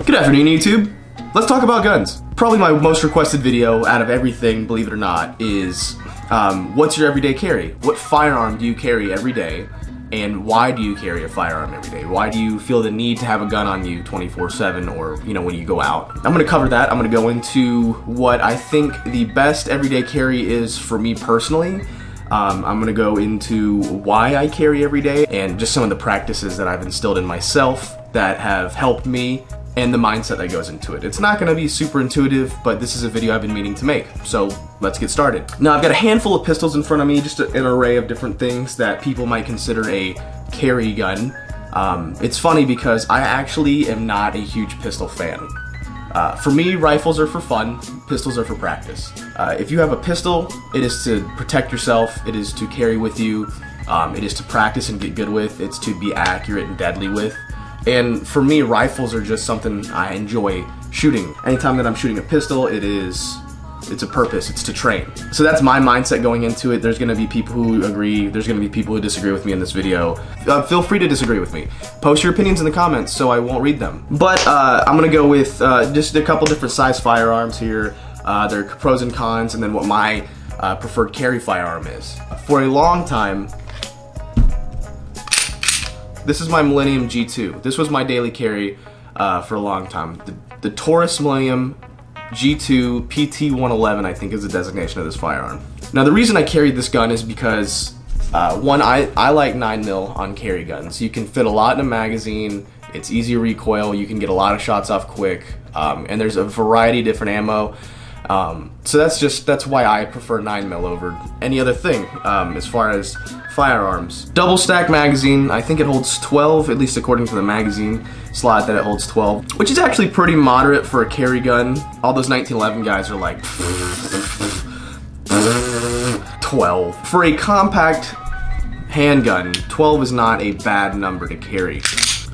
Good afternoon, YouTube. Let's talk about guns. Probably my most requested video out of everything, believe it or not, is what's your everyday carry? What firearm do you carry every day? And why do you carry a firearm every day? Why do you feel the need to have a gun on you 24/7 or, you know, when you go out? I'm gonna cover that. I'm gonna go into what I think the best everyday carry is for me personally. I'm gonna go into why I carry every day and just some of the practices that I've instilled in myself that have helped me and the mindset that goes into it. It's not gonna be super intuitive, but this is a video I've been meaning to make, so let's get started. Now, I've got a handful of pistols in front of me, just an array of different things that people might consider a carry gun. It's funny because I actually am not a huge pistol fan. For me, rifles are for fun, pistols are for practice. If you have a pistol, it is to protect yourself, it is to carry with you, it is to practice and get good with, it's to be accurate and deadly with. And for me, rifles are just something I enjoy shooting. Anytime that I'm shooting a pistol, it's a purpose, it's to train. So that's my mindset going into it. There's gonna be people who agree, there's gonna be people who disagree with me in this video. Feel free to disagree with me. Post your opinions in the comments so I won't read them. But I'm gonna go with just a couple different size firearms here, their pros and cons, and then what my preferred carry firearm is. For a long time, this is my Millennium G2. This was my daily carry for a long time. The Taurus Millennium G2 PT-111, I think, is the designation of this firearm. Now, the reason I carried this gun is because, one, I like 9mm on carry guns. You can fit a lot in a magazine, it's easy recoil, you can get a lot of shots off quick, and there's a variety of different ammo. So that's why I prefer 9mm over any other thing, as far as firearms. Double stack magazine, I think it holds 12, at least according to the magazine slot that it holds 12, which is actually pretty moderate for a carry gun. All those 1911 guys are like 12. For a compact handgun, 12 is not a bad number to carry.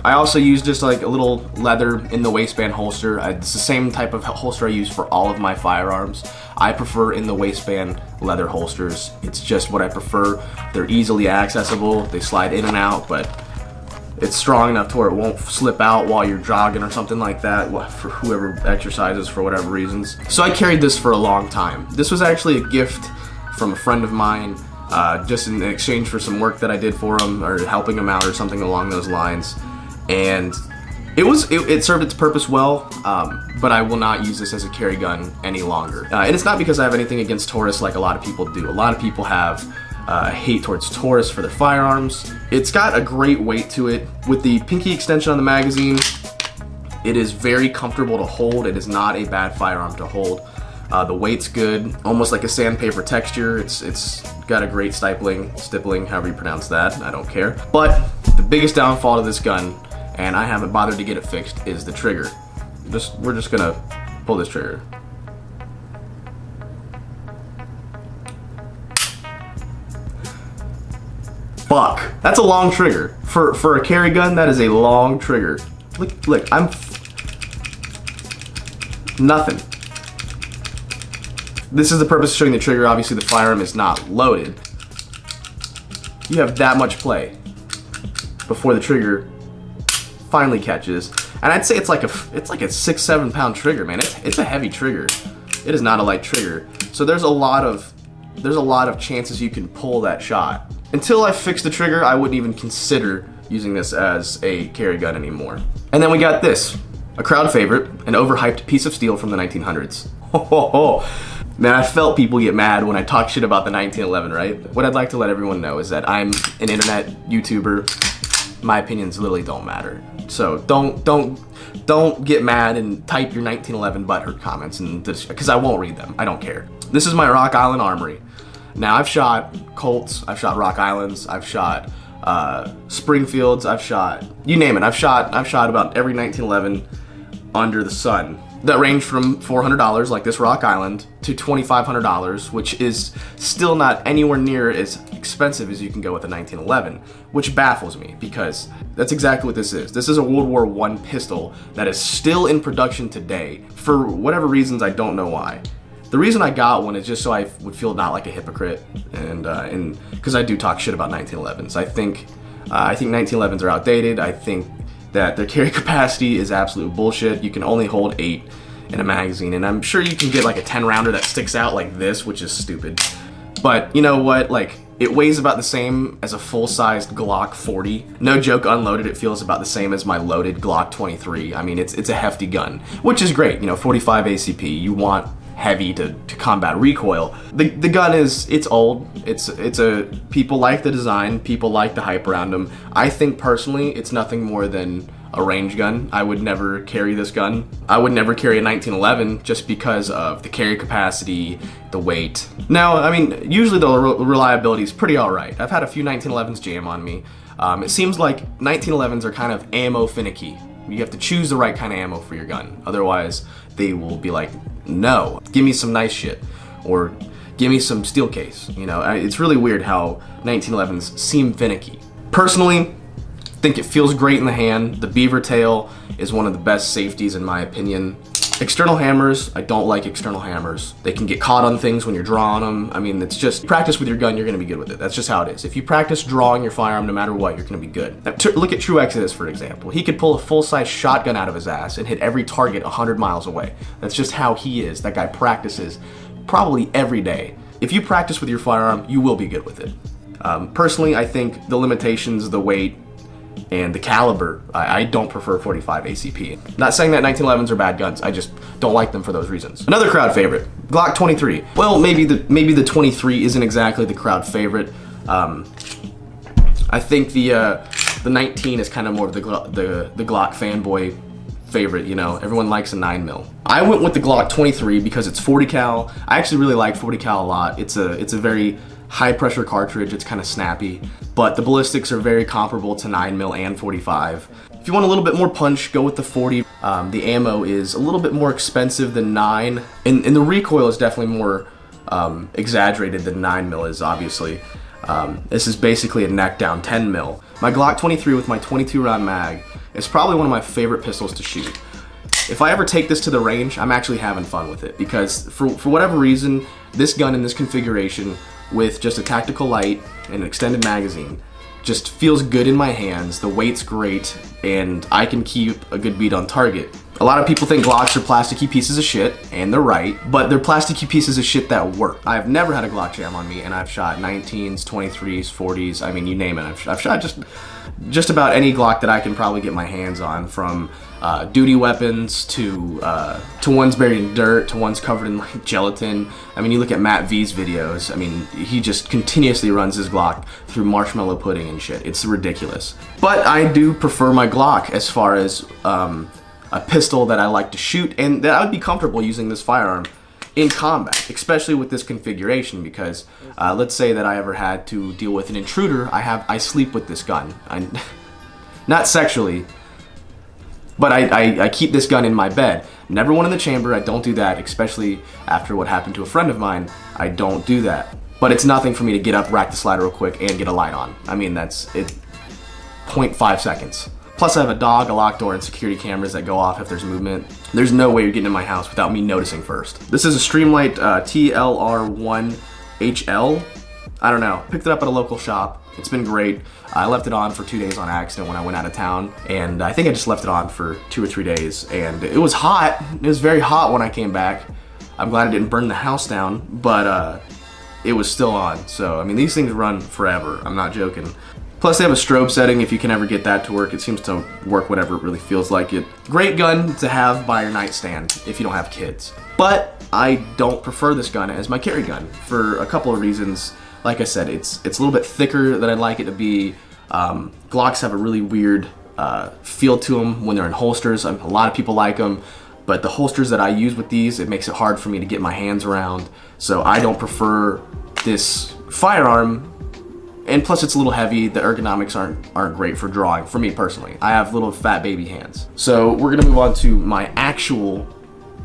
I also use just like a little leather in the waistband holster. It's the same type of holster I use for all of my firearms. I prefer in the waistband leather holsters. It's just what I prefer. They're easily accessible. They slide in and out, but it's strong enough to where it won't slip out while you're jogging or something like that, for whoever exercises for whatever reasons. So I carried this for a long time. This was actually a gift from a friend of mine, just in exchange for some work that I did for him or helping him out or something along those lines. And it served its purpose well, but I will not use this as a carry gun any longer. And it's not because I have anything against Taurus like a lot of people do. A lot of people have hate towards Taurus for their firearms. It's got a great weight to it. With the pinky extension on the magazine, it is very comfortable to hold. It is not a bad firearm to hold. The weight's good, almost like a sandpaper texture. It's got a great stippling, however you pronounce that, I don't care. But the biggest downfall to this gun, and I haven't bothered to get it fixed, is the trigger. We're just gonna pull this trigger. Fuck, that's a long trigger. For a carry gun, that is a long trigger. Look, I'm nothing. This is the purpose of showing the trigger. Obviously the firearm is not loaded. You have that much play before the trigger finally catches. And I'd say it's like a 6-7 pound trigger, man. It's a heavy trigger. It is not a light trigger. So there's a lot of chances you can pull that shot. Until I fix the trigger, I wouldn't even consider using this as a carry gun anymore. And then we got this, a crowd favorite, an overhyped piece of steel from the 1900s. Ho ho ho. Man, I felt people get mad when I talk shit about the 1911, right? What I'd like to let everyone know is that I'm an internet YouTuber. My opinions literally don't matter. So don't get mad and type your 1911 butthurt comments, because I won't read them. I don't care. This is my Rock Island Armory. Now, I've shot Colts, I've shot Rock Islands, I've shot Springfields, I've shot, you name it. I've shot about every 1911 under the sun. That range from $400, like this Rock Island, to $2,500, which is still not anywhere near as expensive as you can go with a 1911, which baffles me because that's exactly what this is. This is a World War I pistol that is still in production today, for whatever reasons, I don't know why. The reason I got one is just so I would feel not like a hypocrite, and because I do talk shit about 1911s. I think 1911s are outdated. I think that their carry capacity is absolute bullshit. You can only hold 8 in a magazine, and I'm sure you can get like a 10 rounder that sticks out like this, which is stupid. But you know what, like, it weighs about the same as a full-sized Glock 40. No joke, unloaded, it feels about the same as my loaded Glock 23. I mean, it's a hefty gun, which is great. You know, 45 ACP, you want heavy to combat recoil. The gun it's old. People like the design, people like the hype around them. I think personally, it's nothing more than a range gun. I would never carry this gun. I would never carry a 1911 just because of the carry capacity, the weight. Now, I mean, usually the reliability is pretty alright. I've had a few 1911s jam on me. It seems like 1911s are kind of ammo finicky. You have to choose the right kind of ammo for your gun. Otherwise, they will be like, no, give me some nice shit. Or give me some steel case. You know, it's really weird how 1911s seem finicky. Personally, I think it feels great in the hand. The beaver tail is one of the best safeties in my opinion. External hammers, I don't like external hammers. They can get caught on things when you're drawing them. I mean, it's just, practice with your gun, you're gonna be good with it. That's just how it is. If you practice drawing your firearm, no matter what, you're gonna be good. Now, look at True Exodus, for example. He could pull a full-size shotgun out of his ass and hit every target 100 miles away. That's just how he is. That guy practices probably every day. If you practice with your firearm, you will be good with it. Personally, I think the limitations, the weight, and the caliber, I don't prefer 45 ACP. Not saying that 1911s are bad guns, I just don't like them for those reasons. Another crowd favorite, Glock 23. Well, maybe the 23 isn't exactly the crowd favorite. I think the 19 is kind of more of the Glock fanboy favorite, you know, everyone likes a 9mm. I went with the Glock 23 because it's 40 cal. I actually really like 40 cal a lot. It's a very high pressure cartridge, it's kind of snappy, but the ballistics are very comparable to 9mm and 45. If you want a little bit more punch, go with the 40. The ammo is a little bit more expensive than 9, and the recoil is definitely more exaggerated than 9mm is, obviously. This is basically a neck down 10mm. My Glock 23 with my 22 round mag is probably one of my favorite pistols to shoot. If I ever take this to the range, I'm actually having fun with it, because for whatever reason, this gun in this configuration with just a tactical light and an extended magazine just feels good in my hands. The weight's great, and I can keep a good beat on target. A lot of people think Glocks are plasticky pieces of shit, and they're right, but they're plasticky pieces of shit that work. I've never had a Glock jam on me, and I've shot 19s, 23s, 40s, I mean, you name it. I've shot just about any Glock that I can probably get my hands on, from duty weapons to ones buried in dirt to ones covered in like gelatin. I mean, you look at Matt V's videos, I mean, he just continuously runs his Glock through marshmallow pudding and shit. It's ridiculous. But I do prefer my Glock as far as a pistol that I like to shoot, and that I would be comfortable using this firearm in combat, especially with this configuration, because let's say that I ever had to deal with an intruder. I sleep with this gun. Not sexually, but I keep this gun in my bed. Never one in the chamber. I don't do that, especially after what happened to a friend of mine. I don't do that. But it's nothing for me to get up, rack the slide real quick, and get a light on. I mean, that's it. 0.5 seconds. Plus I have a dog, a locked door, and security cameras that go off if there's movement. There's no way you're getting in my house without me noticing first. This is a Streamlight TLR1HL. I don't know, picked it up at a local shop. It's been great. I left it on for 2 days on accident when I went out of town, and I think I just left it on for 2 or 3 days, and it was hot. It was very hot when I came back. I'm glad I didn't burn the house down, but it was still on. So, I mean, these things run forever. I'm not joking. Plus, they have a strobe setting if you can ever get that to work. It seems to work whenever it really feels like it. Great gun to have by your nightstand if you don't have kids. But I don't prefer this gun as my carry gun for a couple of reasons. Like I said, it's a little bit thicker than I'd like it to be. Glocks have a really weird feel to them when they're in holsters. A lot of people like them, but the holsters that I use with these, it makes it hard for me to get my hands around. So I don't prefer this firearm. And plus it's a little heavy. The ergonomics aren't great for drawing, for me personally. I have little fat baby hands. So we're gonna move on to my actual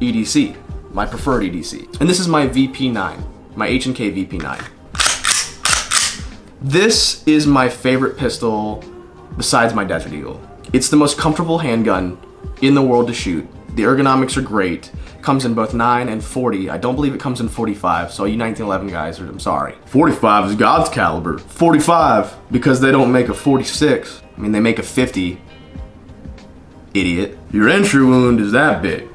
EDC, my preferred EDC. And this is my VP9, my H&K VP9. This is my favorite pistol besides my Desert Eagle. It's the most comfortable handgun in the world to shoot. The ergonomics are great. Comes in both 9 and 40. I don't believe it comes in 45, so you 1911 guys, I'm sorry. 45 is God's caliber. 45, because they don't make a 46. I mean, they make a 50. idiot. Your entry wound is that big.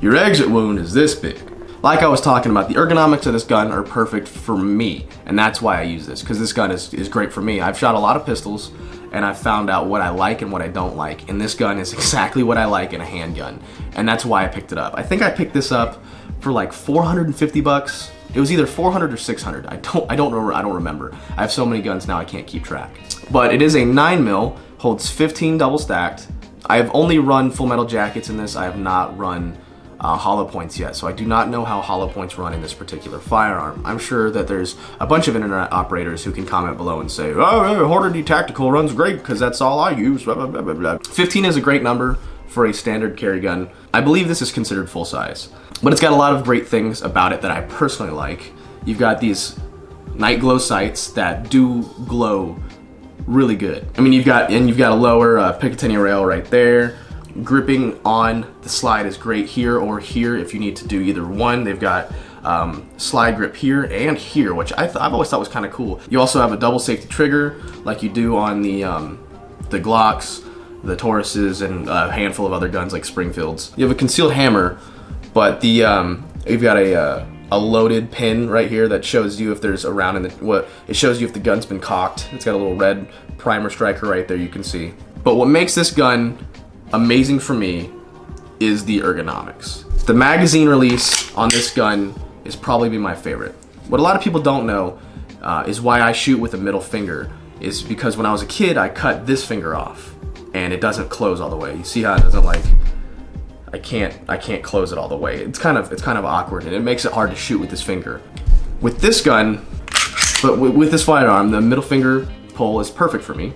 Your exit wound is this big. Like I was talking about, the ergonomics of this gun are perfect for me, and that's why I use this, because this gun is great for me. I've shot a lot of pistols, and I've found out what I like and what I don't like, and this gun is exactly what I like in a handgun, and that's why I picked it up. I think I picked this up for like 450 bucks. It was either 400 or 600. I don't remember. I have so many guns now I can't keep track. But it is a 9mm, holds 15 double stacked. I have only run full metal jackets in this. I have not run hollow points yet, so I do not know how hollow points run in this particular firearm. I'm sure that there's a bunch of internet operators who can comment below and say, oh, Hornady Tactical runs great because that's all I use, blah, blah, blah, blah, blah. 15 is a great number for a standard carry gun. I believe this is considered full size, but it's got a lot of great things about it that I personally like. You've got these night glow sights that do glow really good. I mean, you've got a lower Picatinny rail right there. Gripping on the slide is great here or here if you need to do either one. They've got slide grip here and here, which I've always thought was kind of cool. You also have a double safety trigger like you do on the Glocks, the Tauruses, and a handful of other guns like Springfields. You have a concealed hammer, but you've got a loaded pin right here that shows you if there's a round in the, it shows you if the gun's been cocked. It's got a little red primer striker right there, you can see. But what makes this gun amazing for me is the ergonomics. The magazine release on this gun is probably my favorite. What a lot of people don't know is why I shoot with a middle finger is because when I was a kid I cut this finger off and it doesn't close all the way. You see how it doesn't, like, I can't close it all the way. It's kind of awkward and it makes it hard to shoot with this finger. With this gun, but with this firearm, the middle finger pull is perfect for me.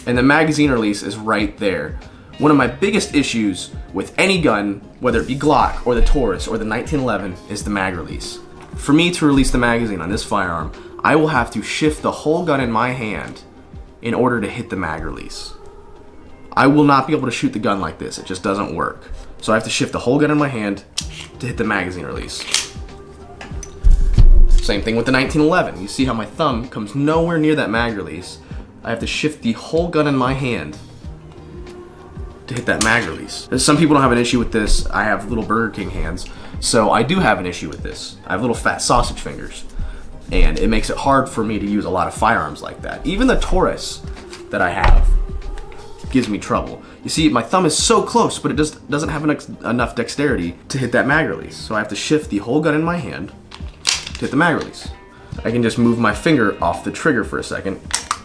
And the magazine release is right there. One of my biggest issues with any gun, whether it be Glock or the Taurus or the 1911, is the mag release. For me to release the magazine on this firearm, I will have to shift the whole gun in my hand in order to hit the mag release. I will not be able to shoot the gun like this. It just doesn't work. So I have to shift the whole gun in my hand to hit the magazine release. Same thing with the 1911. You see how my thumb comes nowhere near that mag release. I have to shift the whole gun in my hand to hit that mag release. Some people don't have an issue with this. I have little Burger King hands, so I do have an issue with this. I have little fat sausage fingers, and it makes it hard for me to use a lot of firearms like that. Even the Taurus that I have gives me trouble. You see, my thumb is so close, but it just doesn't have enough dexterity to hit that mag release. So I have to shift the whole gun in my hand to hit the mag release. I can just move my finger off the trigger for a second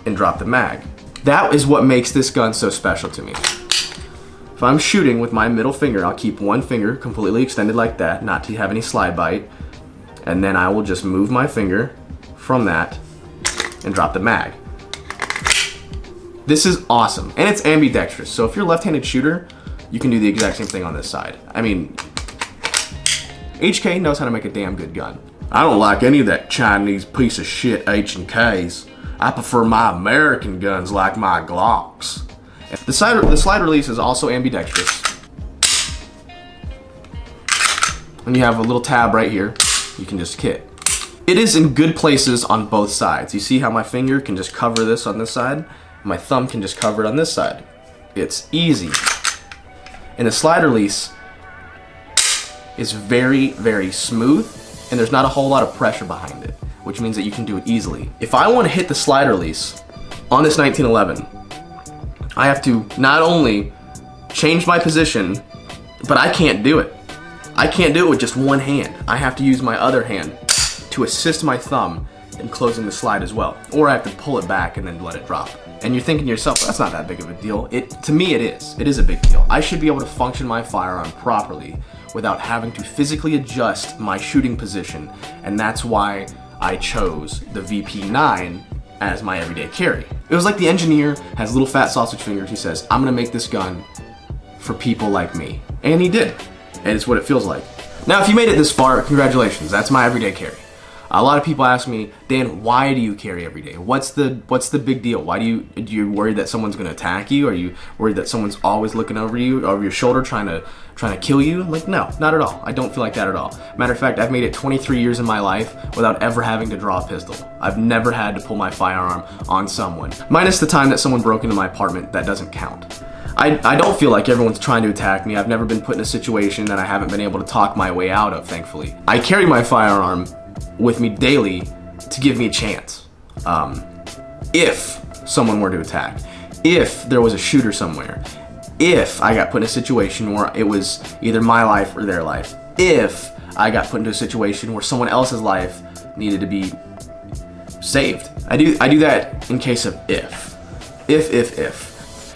and drop the mag. That is what makes this gun so special to me. If I'm shooting with my middle finger, I'll keep one finger completely extended like that, not to have any slide bite, and then I will just move my finger from that and drop the mag. This is awesome, and it's ambidextrous, so if you're a left-handed shooter, you can do the exact same thing on this side. I mean, HK knows how to make a damn good gun. I don't like any of that Chinese piece of shit H&Ks. I prefer my American guns like my Glocks. The slide release is also ambidextrous. And you have a little tab right here. You can just hit. It is in good places on both sides. You see how my finger can just cover this on this side? My thumb can just cover it on this side. It's easy. And the slide release is very, very smooth, and there's not a whole lot of pressure behind it, which means that you can do it easily. If I want to hit the slide release on this 1911, I have to not only change my position, but I can't do it. I can't do it with just one hand. I have to use my other hand to assist my thumb in closing the slide as well. Or I have to pull it back and then let it drop. And you're thinking to yourself, that's not that big of a deal. To me, it is. It is a big deal. I should be able to function my firearm properly without having to physically adjust my shooting position. And that's why I chose the VP9 as my everyday carry. It was like the engineer has little fat sausage fingers. He says, I'm gonna make this gun for people like me. And he did. And it's what it feels like. Now, if you made it this far, congratulations. That's my everyday carry. A lot of people ask me, Dan, why do you carry every day? What's the big deal? Why do you worried that someone's gonna attack you? Are you worried that someone's always looking over you, over your shoulder, trying to kill you? Like, no, not at all. I don't feel like that at all. Matter of fact, I've made it 23 years in my life without ever having to draw a pistol. I've never had to pull my firearm on someone. Minus the time that someone broke into my apartment, that doesn't count. I don't feel like everyone's trying to attack me. I've never been put in a situation that I haven't been able to talk my way out of, thankfully. I carry my firearm with me daily to give me a chance. If someone were to attack, if there was a shooter somewhere, if I got put in a situation where it was either my life or their life, if I got put into a situation where someone else's life needed to be saved. I do that in case of if.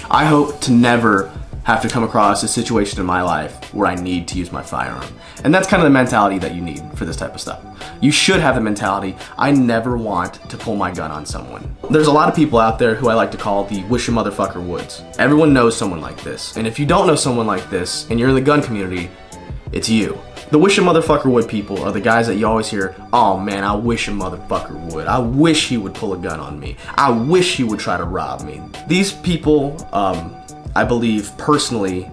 I hope to never have to come across a situation in my life where I need to use my firearm. And that's kind of the mentality that you need for this type of stuff. You should have the mentality, I never want to pull my gun on someone. There's a lot of people out there who I like to call the wish a motherfucker woods. Everyone knows someone like this. And if you don't know someone like this and you're in the gun community, it's you. The wish a motherfucker would people are the guys that you always hear, oh man, I wish a motherfucker would. I wish he would pull a gun on me. I wish he would try to rob me. These people, I believe personally,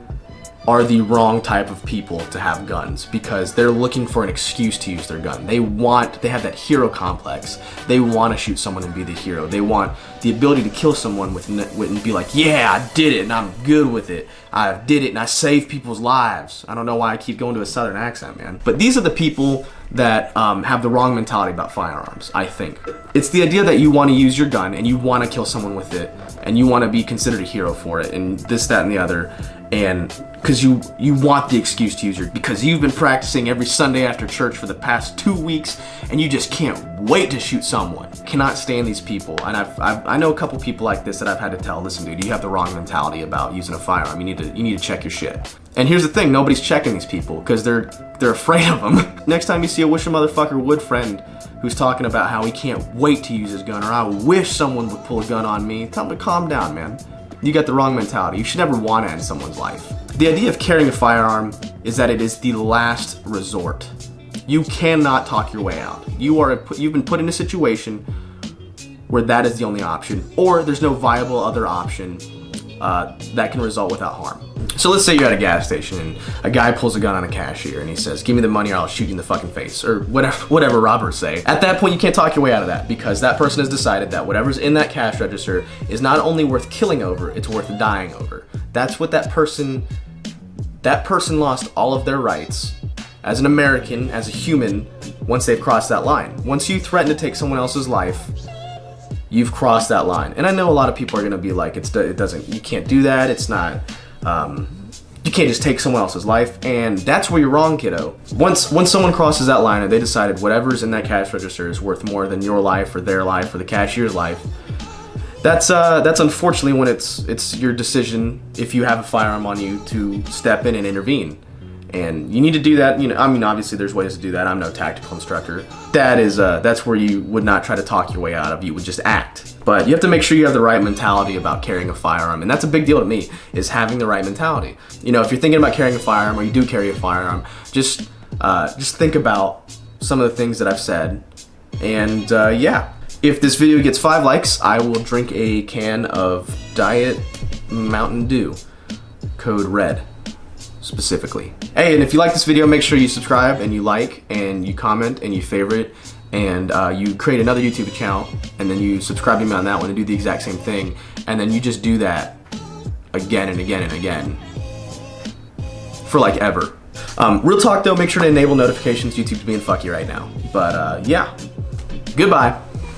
are the wrong type of people to have guns because they're looking for an excuse to use their gun. They have that hero complex. They want to shoot someone and be the hero. They want the ability to kill someone and be like, yeah, I did it and I'm good with it. I did it and I saved people's lives. I don't know why I keep going to a southern accent, man. But these are the people that have the wrong mentality about firearms, I think. It's the idea that you want to use your gun and you want to kill someone with it and you want to be considered a hero for it and this, that, and the other. And because you want the excuse to use your, because you've been practicing every Sunday after church for the past 2 weeks and you just can't wait to shoot someone. Cannot stand these people. And I know a couple people like this that I've had to tell, listen dude, you have the wrong mentality about using a firearm. You need to check your shit. And here's the thing, nobody's checking these people because they're afraid of them. Next time you see a wish a motherfucker would friend who's talking about how he can't wait to use his gun or I wish someone would pull a gun on me, tell him to calm down, man. You got the wrong mentality. You should never want to end someone's life. The idea of carrying a firearm is that it is the last resort. You cannot talk your way out. You've been put in a situation where that is the only option, or there's no viable other option that can result without harm. So let's say you're at a gas station and a guy pulls a gun on a cashier and he says, give me the money or I'll shoot you in the fucking face, or whatever robbers say. At that point, you can't talk your way out of that because that person has decided that whatever's in that cash register is not only worth killing over, it's worth dying over. That's what that person lost all of their rights as an American, as a human, once they've crossed that line. Once you threaten to take someone else's life, you've crossed that line. And I know a lot of people are gonna be like, you can't do that, it's not, you can't just take someone else's life, and that's where you're wrong, kiddo. Once someone crosses that line and they decided whatever's in that cash register is worth more than your life or their life or the cashier's life, that's unfortunately when it's your decision, if you have a firearm on you, to step in and intervene. And you need to do that, I mean, obviously there's ways to do that. I'm no tactical instructor. That's where you would not try to talk your way out of, you would just act. But you have to make sure you have the right mentality about carrying a firearm, and that's a big deal to me, is having the right mentality. If you're thinking about carrying a firearm, or you do carry a firearm, just think about some of the things that I've said, and yeah. If this video gets 5 likes, I will drink a can of Diet Mountain Dew, code RED. Specifically. Hey, and if you like this video, make sure you subscribe and you like and you comment and you favorite and you create another YouTube account and then you subscribe to me on that one and do the exact same thing, and then you just do that again and again and again for like ever. Real talk though, make sure to enable notifications. YouTube's being fucky right now. But yeah, goodbye.